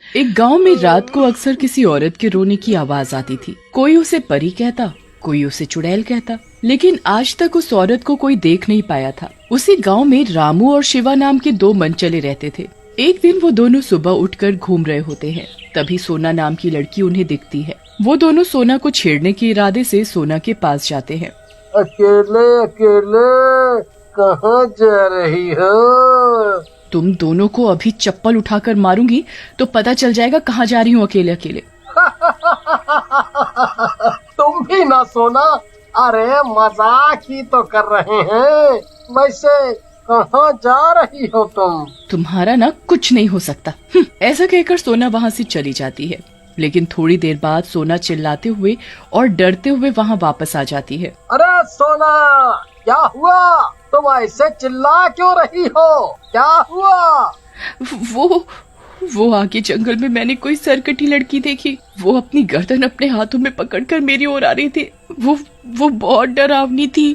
एक गांव में रात को अक्सर किसी औरत के रोने की आवाज आती थी। कोई उसे परी कहता, कोई उसे चुड़ैल कहता, लेकिन आज तक उस औरत को कोई देख नहीं पाया था। उसी गांव में रामू और शिवा नाम के दो मनचले रहते थे। एक दिन वो दोनों सुबह उठकर घूम रहे होते हैं, तभी सोना नाम की लड़की उन्हें दिखती है। वो दोनों सोना को छेड़ने के इरादे से सोना के पास जाते हैं। अकेले अकेले कहाँ जा रही हो? तुम दोनों को अभी चप्पल उठाकर मारूंगी तो पता चल जाएगा कहाँ जा रही हूँ अकेले अकेले। तुम भी ना सोना, अरे मजाक ही तो कर रहे हैं। वैसे कहाँ जा रही हो तुम? तुम्हारा ना कुछ नहीं हो सकता। ऐसा कहकर सोना वहाँ से चली जाती है, लेकिन थोड़ी देर बाद सोना चिल्लाते हुए और डरते हुए वहाँ वापस आ जाती है। अरे सोना, क्या हुआ? तुम ऐसे चिल्ला क्यों रही हो? क्या हुआ? वो आगे जंगल में मैंने कोई सरकटी लड़की देखी। वो अपनी गर्दन अपने हाथों में पकड़कर मेरी ओर आ रही थी। वो बहुत डरावनी थी।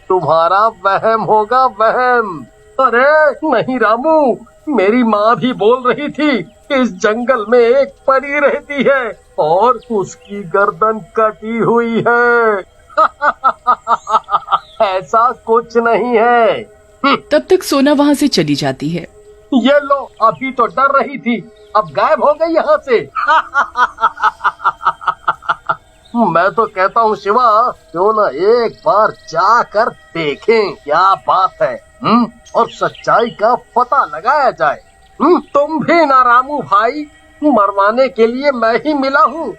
तुम्हारा वहम होगा, वहम। अरे नहीं रामू, मेरी माँ भी बोल रही थी कि इस जंगल में एक परी रहती है और उसकी गर्दन कटी हुई है। ऐसा कुछ नहीं है। तब तक सोना वहाँ से चली जाती है। ये लो, अभी तो डर रही थी, अब गायब हो गई यहाँ से। मैं तो कहता हूँ शिवा, क्यों ना एक बार जाकर देखें क्या बात है, और सच्चाई का पता लगाया जाए। तुम भी ना रामू भाई, मरवाने के लिए मैं ही मिला हूँ,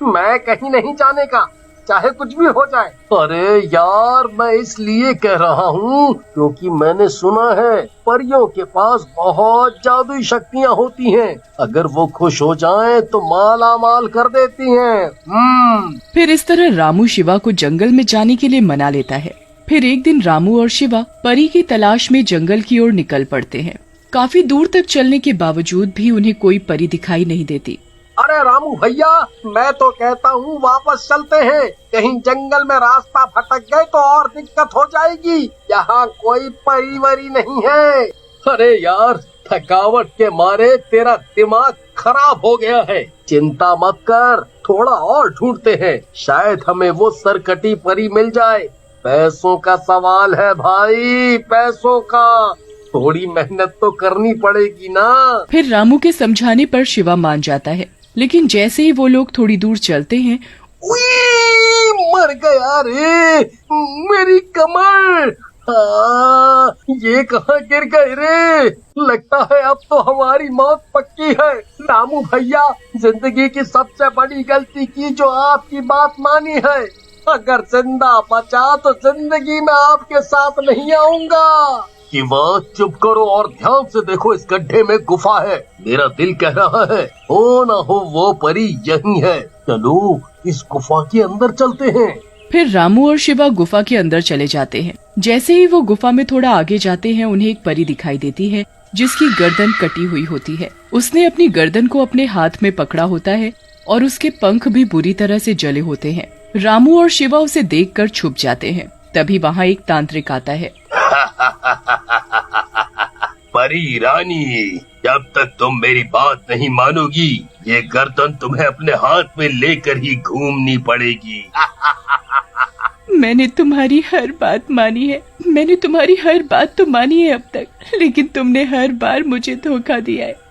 मैं कहीं नहीं जाने का, चाहे कुछ भी हो जाए। अरे यार, मैं इसलिए कह रहा हूँ क्योंकि मैंने सुना है परियों के पास बहुत जादुई शक्तियाँ होती हैं। अगर वो खुश हो जाएं तो माला माल कर देती हैं। फिर इस तरह रामू शिवा को जंगल में जाने के लिए मना लेता है। फिर एक दिन रामू और शिवा परी की तलाश में जंगल की ओर निकल पड़ते हैं। काफी दूर तक चलने के बावजूद भी उन्हें कोई परी दिखाई नहीं देती। अरे रामू भैया, मैं तो कहता हूँ वापस चलते हैं, कहीं जंगल में रास्ता भटक गए तो और दिक्कत हो जाएगी। यहाँ कोई परी वरी नहीं है। अरे यार, थकावट के मारे तेरा दिमाग खराब हो गया है। चिंता मत कर, थोड़ा और ढूंढते हैं, शायद हमें वो सरकटी परी मिल जाए। पैसों का सवाल है भाई, पैसों का। थोड़ी मेहनत तो करनी पड़ेगी ना। फिर रामू के समझाने पर शिवा मान जाता है, लेकिन जैसे ही वो लोग थोड़ी दूर चलते हैं, मर गया रे, मेरी कमर। ये कहाँ गिर गए रे? लगता है अब तो हमारी मौत पक्की है। रामू भैया, जिंदगी की सबसे बड़ी गलती की जो आपकी बात मानी है। अगर जिंदा बचा तो जिंदगी में आपके साथ नहीं आऊंगा। कि बात चुप करो और ध्यान से देखो, इस गड्ढे में गुफा है। मेरा दिल कह रहा है हो ना हो वो परी यही है। चलो इस गुफा के अंदर चलते हैं। फिर रामू और शिवा गुफा के अंदर चले जाते हैं। जैसे ही वो गुफा में थोड़ा आगे जाते हैं, उन्हें एक परी दिखाई देती है जिसकी गर्दन कटी हुई होती है। उसने अपनी गर्दन को अपने हाथ में पकड़ा होता है और उसके पंख भी बुरी तरह से जले होते हैं। रामू और शिवा उसे देखकर छुप जाते हैं। तभी वहाँ एक तांत्रिक आता है। परी रानी, जब तक तुम मेरी बात नहीं मानोगी, ये गर्दन तुम्हें अपने हाथ में लेकर ही घूमनी पड़ेगी। मैंने तुम्हारी हर बात मानी है, मैंने तुम्हारी हर बात तो मानी है अब तक, लेकिन तुमने हर बार मुझे धोखा दिया है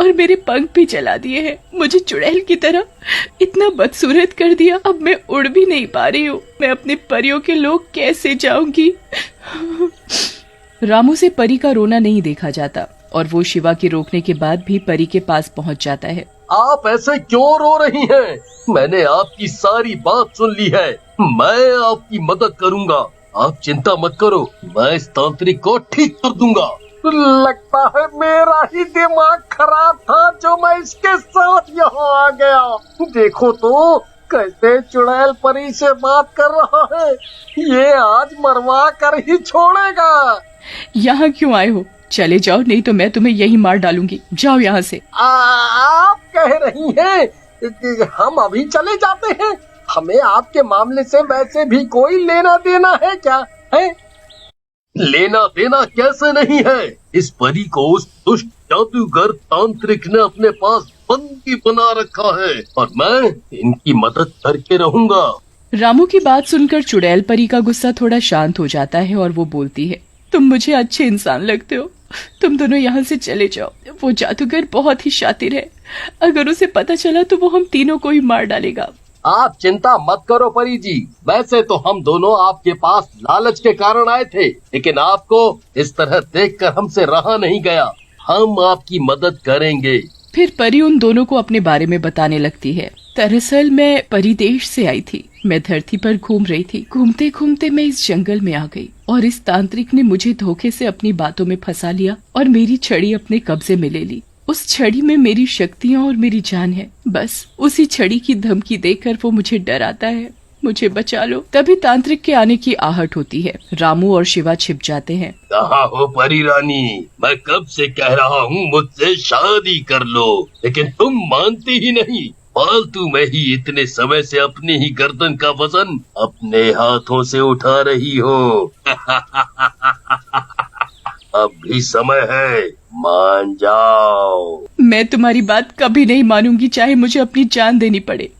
और मेरे पंख भी जला दिए हैं। मुझे चुड़ैल की तरह इतना बदसूरत कर दिया, अब मैं उड़ भी नहीं पा रही हूँ। मैं अपने परियों के लोग कैसे जाऊंगी? रामू से परी का रोना नहीं देखा जाता और वो शिवा के रोकने के बाद भी परी के पास पहुँच जाता है। आप ऐसे क्यों रो रही हैं? मैंने आपकी सारी बात सुन ली है, मैं आपकी मदद करूंगा। आप चिंता मत करो, मैं इस तांत्रिक को ठीक कर दूंगा। लगता है मेरा ही दिमाग खराब था जो मैं इसके साथ यहाँ आ गया। देखो तो कैसे चुड़ैल परी से बात कर रहा है। ये आज मरवा कर ही छोड़ेगा। यहाँ क्यों आए हो? चले जाओ, नहीं तो मैं तुम्हें यही मार डालूंगी। जाओ यहाँ से। आप कह रही हैं हम अभी चले जाते हैं? हमें आपके मामले से वैसे भी कोई लेना देना है क्या है? लेना देना कैसे नहीं है? इस परी को उस दुष्ट जादूगर तांत्रिक ने अपने पास बंदी बना रखा है और मैं इनकी मदद करके रहूंगा। रामू की बात सुनकर चुड़ैल परी का गुस्सा थोड़ा शांत हो जाता है और वो बोलती है, तुम मुझे अच्छे इंसान लगते हो, तुम दोनों यहाँ से चले जाओ। वो जादूगर बहुत ही शातिर है, अगर उसे पता चला तो वो हम तीनों को ही मार डालेगा। आप चिंता मत करो परी जी, वैसे तो हम दोनों आपके पास लालच के कारण आए थे, लेकिन आपको इस तरह देखकर हमसे रहा नहीं गया। हम आपकी मदद करेंगे। फिर परी उन दोनों को अपने बारे में बताने लगती है। दरअसल मैं परिदेश से आई थी, मैं धरती पर घूम रही थी। घूमते घूमते मैं इस जंगल में आ गई और इस तांत्रिक ने मुझे धोखे से अपनी बातों में फंसा लिया और मेरी छड़ी अपने कब्जे में ले ली। उस छड़ी में मेरी शक्तियाँ और मेरी जान है। बस उसी छड़ी की धमकी देकर वो मुझे डराता है, मुझे बचा लो। तभी तांत्रिक के आने की आहट होती है। रामू और शिवा छिप जाते हैं। कहाँ हो परी रानी? मैं कब से कह रहा हूँ मुझसे शादी कर लो, लेकिन तुम मानती ही नहीं। फालतू में ही इतने समय से अपनी ही गर्दन का वजन अपने हाथों से उठा रही हो। अब भी समय है, मान जाओ। मैं तुम्हारी बात कभी नहीं मानूंगी, चाहे मुझे अपनी जान देनी पड़े।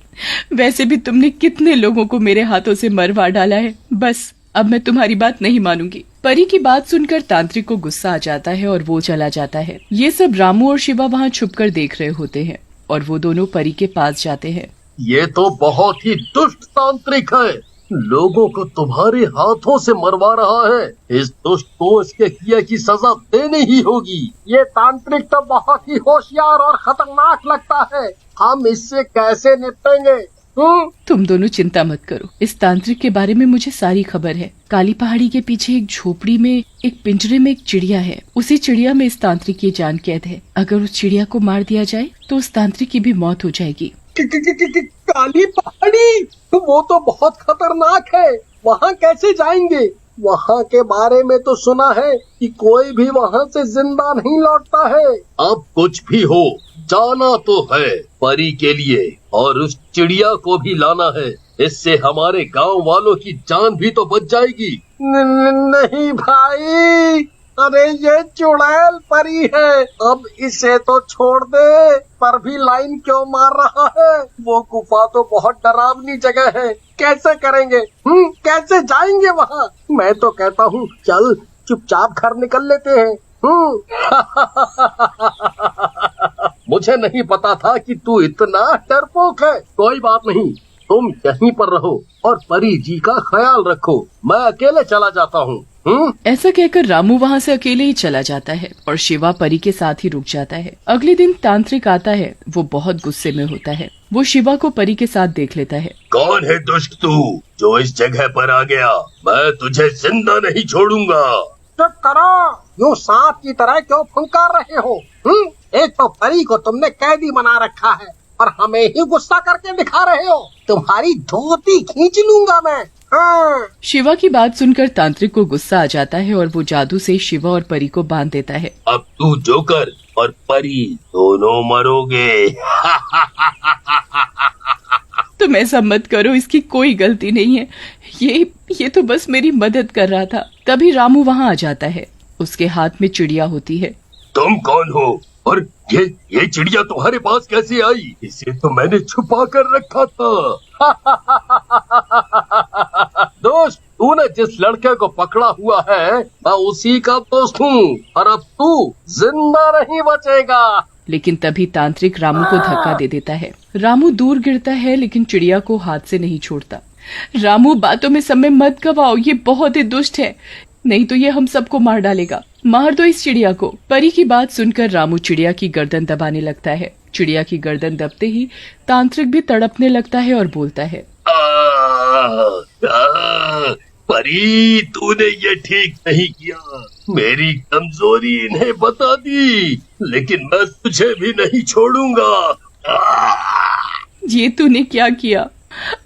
वैसे भी तुमने कितने लोगों को मेरे हाथों से मरवा डाला है। बस अब मैं तुम्हारी बात नहीं मानूंगी। परी की बात सुनकर तांत्रिक को गुस्सा आ जाता है और वो चला जाता है। ये सब रामू और शिवा वहाँ छुपकर देख रहे होते हैं और वो दोनों परी के पास जाते हैं। ये तो बहुत ही दुष्ट तांत्रिक है, लोगों को तुम्हारे हाथों से मरवा रहा है। इस दुष्ट को इसके किए की सजा देनी ही होगी। ये तांत्रिक तो बहुत ही होशियार और खतरनाक लगता है, हम इससे कैसे निपटेंगे? तुम दोनों चिंता मत करो, इस तांत्रिक के बारे में मुझे सारी खबर है। काली पहाड़ी के पीछे एक झोपड़ी में एक पिंजरे में एक चिड़िया है, उसी चिड़िया में इस तांत्रिक की जान कैद है। अगर उस चिड़िया को मार दिया जाए तो उस तांत्रिक की भी मौत हो जाएगी। काली पहाड़ी, वो तो बहुत खतरनाक है, वहाँ कैसे जाएंगे? वहाँ के बारे में तो सुना है कि कोई भी वहाँ से जिंदा नहीं लौटता है। अब कुछ भी हो, जाना तो है परी के लिए, और उस चिड़िया को भी लाना है। इससे हमारे गांव वालों की जान भी तो बच जाएगी। नहीं भाई, अरे ये चुड़ैल परी है, अब इसे तो छोड़ दे। पर भी लाइन क्यों मार रहा है? वो गुफा तो बहुत डरावनी जगह है, कैसे करेंगे? कैसे जाएंगे वहाँ? मैं तो कहता हूँ चल चुपचाप घर निकल लेते हैं। मुझे नहीं पता था कि तू इतना डरपोक है। कोई बात नहीं, तुम यहीं पर रहो और परी जी का ख्याल रखो, मैं अकेले चला जाता हूँ। ऐसा कहकर रामू वहाँ से अकेले ही चला जाता है और शिवा परी के साथ ही रुक जाता है। अगले दिन तांत्रिक आता है, वो बहुत गुस्से में होता है। वो शिवा को परी के साथ देख लेता है। कौन है दुष्ट तू जो इस जगह पर आ गया? मैं तुझे जिंदा नहीं छोड़ूंगा। चुप करो, यूँ सांप की तरह क्यों फुंकार रहे हो? एक तो परी को तुमने कैदी बना रखा है और हमें ही गुस्सा करके दिखा रहे हो। तुम्हारी धोती खींच लूंगा मैं। शिवा की बात सुनकर तांत्रिक को गुस्सा आ जाता है और वो जादू से शिवा और परी को बांध देता है। अब तू जोकर और परी दोनों मरोगे। तुम ऐसा मत करो, इसकी कोई गलती नहीं है, ये तो बस मेरी मदद कर रहा था। तभी रामू वहाँ आ जाता है, उसके हाथ में चिड़िया होती है। तुम कौन हो और ये चिड़िया तुम्हारे पास कैसे आई? इसे तो मैंने छुपा कर रखा था। दोस्त, तूने जिस लड़के को पकड़ा हुआ है मैं उसी का दोस्त हूँ और अब तू जिंदा नहीं बचेगा। लेकिन तभी तांत्रिक रामू को धक्का दे देता है। रामू दूर गिरता है लेकिन चिड़िया को हाथ से नहीं छोड़ता। रामू, बातों में समय मत गवाओ, ये बहुत ही दुष्ट है, नहीं तो ये हम सबको मार डालेगा। मार दो इस चिड़िया को। परी की बात सुनकर रामू चिड़िया की गर्दन दबाने लगता है। चिड़िया की गर्दन दबते ही तांत्रिक भी तड़पने लगता है और बोलता है, परी, तूने ये ठीक नहीं किया। मेरी कमजोरी इन्हें बता दी, लेकिन मैं तुझे भी नहीं छोड़ूंगा। ये तूने क्या किया?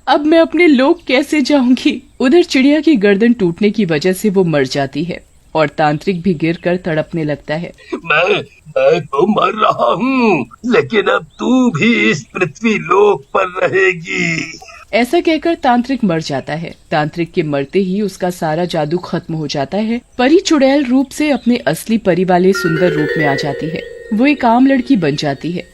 अब मैं अपने लोग कैसे जाऊंगी? उधर चिड़िया की गर्दन टूटने की वजह से वो मर जाती है और तांत्रिक भी गिरकर तड़पने लगता है। मैं तो मर रहा हूँ, लेकिन अब तू भी इस पृथ्वी लोक पर रहेगी। ऐसा कहकर तांत्रिक मर जाता है। तांत्रिक के मरते ही उसका सारा जादू खत्म हो जाता है। परी चुड़ैल रूप से अपने असली परी वाले सुंदर रूप में आ जाती है। वो एक आम लड़की बन जाती है।